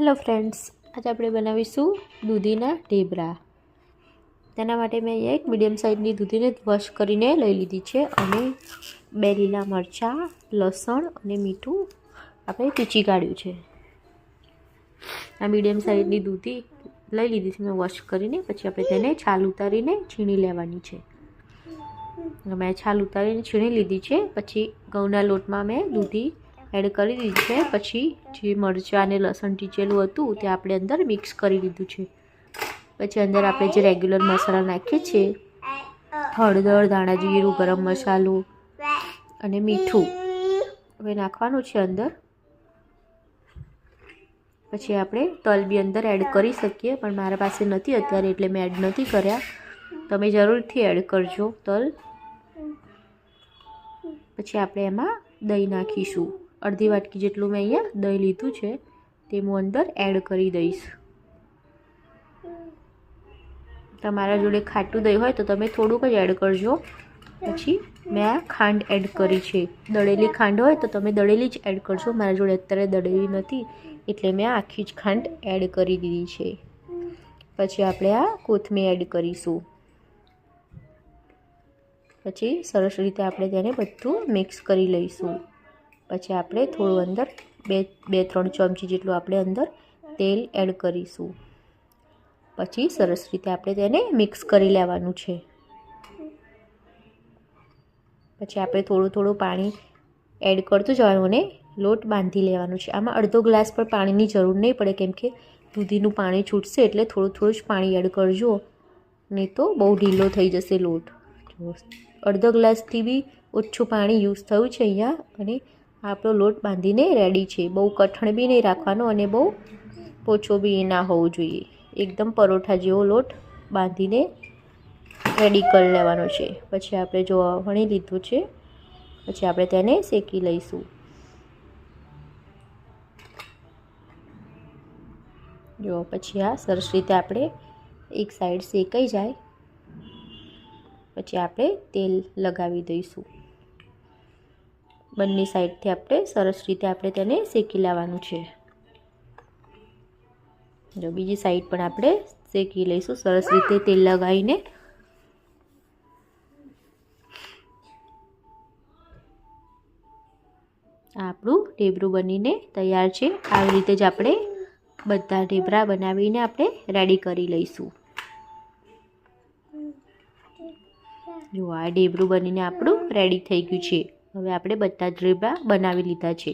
Hello friends, આજે આપણે બનાવીશું દૂધીના ઢેબરા. તેના માટે મેં અહીંયા એક મીડિયમ સાઇઝની દૂધીને વોશ કરીને લઈ લીધી છે અને 2 લીલા મરચાં, લસણ અને મીઠું આપણે પીચી કાઢ્યું છે. આ મીડિયમ સાઇઝની દૂધી લઈ લીધી છે મેં વોશ કરીને. પછી આપણે તેને છાલ ઉતારીને છીણી લેવાની છે. મેં છાલ ઉતારીને છીણી લીધી છે. પછી ઘઉંના લોટમાં મેં દૂધી એડ કરી દીધી છે. પછી જે મરચાં અને લસણ ટીચેલું હતું તે આપણે અંદર મિક્સ કરી દીધું છે. પછી અંદર આપણે જે રેગ્યુલર મસાલા નાખીએ છીએ, હળદર, ધાણા જીરું, ગરમ મસાલો અને મીઠું હવે નાખવાનું છે અંદર. પછી આપણે તલ બી અંદર એડ કરી શકીએ, પણ મારા પાસે નથી અત્યારે એટલે મેં એડ નથી કર્યા. તમે જરૂરથી એડ કરજો તલ. પછી આપણે એમાં દહીં નાખીશું. અડધી વાટકી જેટલું મેં અહીંયા દહીં લીધું છે તે હું અંદર એડ કરી દઈશ. તમારા જોડે ખાટું દહીં હોય તો તમે થોડુંક જ એડ કરજો. પછી મેં આ ખાંડ એડ કરી છે. દળેલી ખાંડ હોય તો તમે દળેલી જ એડ કરજો. મારા જોડે અત્યારે દળેલી નથી એટલે મેં આખી જ ખાંડ એડ કરી દીધી છે. પછી આપણે આ કોથમીર એડ કરીશું. પછી સરસ રીતે આપણે તેને બધું મિક્સ કરી લઈશું. પછી આપણે થોડું અંદર 2-3 ચમચી જેટલું આપણે અંદર તેલ એડ કરીશું. પછી સરસ રીતે આપણે તેને મિક્સ કરી લેવાનું છે. પછી આપણે થોડું પાણી એડ કરતું જવાનું અને લોટ બાંધી લેવાનું છે. આમાં અડધો ગ્લાસ પણ પાણીની જરૂર નહીં પડે, કેમ કે દૂધીનું પાણી છૂટશે એટલે થોડું જ પાણી એડ કરજો, નહીં તો બહુ ઢીલો થઈ જશે લોટ. અડધો ગ્લાસથી બી ઓછું પાણી યુઝ થયું છે અહીંયા. અને આપણો લોટ બાંધીને રેડી છે. બહુ કઠણ બી નહીં રાખવાનો અને બહુ પોચો બી ના હોવો જોઈએ. એકદમ પરોઠા જેવો લોટ બાંધીને રેડી કરી લેવાનો છે. પછી આપણે જો વણી લીધું છે, પછી આપણે તેને શેકી લઈશું. જો પછી આ સરસ રીતે આપણે એક સાઈડ શેકાઈ જાય પછી આપણે તેલ લગાવી દઈશું. બંને સાઈડથી આપણે સરસ રીતે આપણે તેને શેકી લેવાનું છે. જો બીજી સાઈડ પણ આપણે શેકી લઈશું સરસ રીતે તેલ લગાવીને. આપણું ઢેબરું બનીને તૈયાર છે. આવી રીતે જ આપણે બધા ઢેબરા બનાવીને આપણે રેડી કરી લઈશું. જો આ ઢેબરું બનીને આપણું રેડી થઈ ગયું છે. હવે આપણે બધા જ ઢેબરા બનાવી લીધા છે.